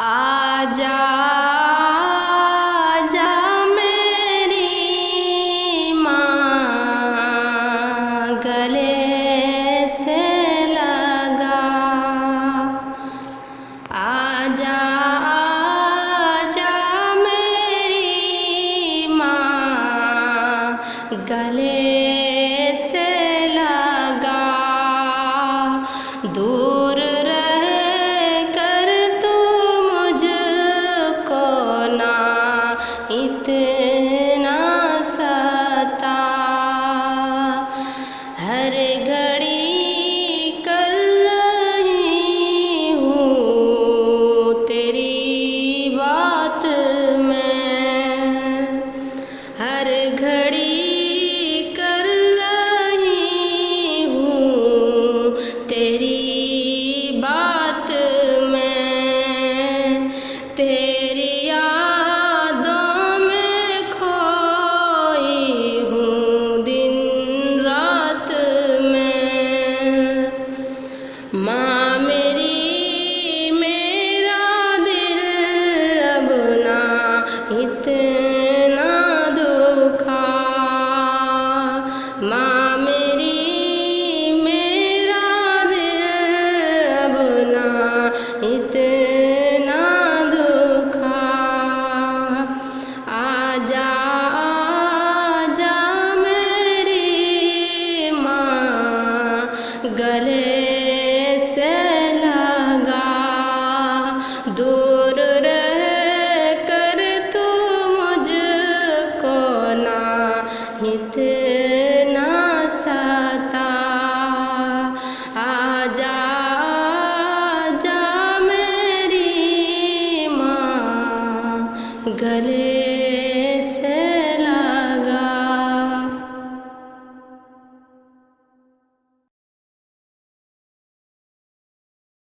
आजा आजा मेरी माँ गले से लगा। आजा आजा मेरी माँ गले से लगा। दूर रह कर तू मुझको ना इतना सता। हर घड़ी कर रही हूँ तेरी बात मैं। हर घड़ी कर रही हूँ तेरी बात मैं। तेरी यादों में खोई हूँ दिन रात मैं। माँ मेरी मेरा दिल अब ना इतना दुखा। माँ मेरी मेरा दिल अब ना इतना दुखा। आजा आजा मेरी माँ गले से लगा। दूर रह कर तू मुझको ना इतना सता। आजा आजा मेरी माँ गले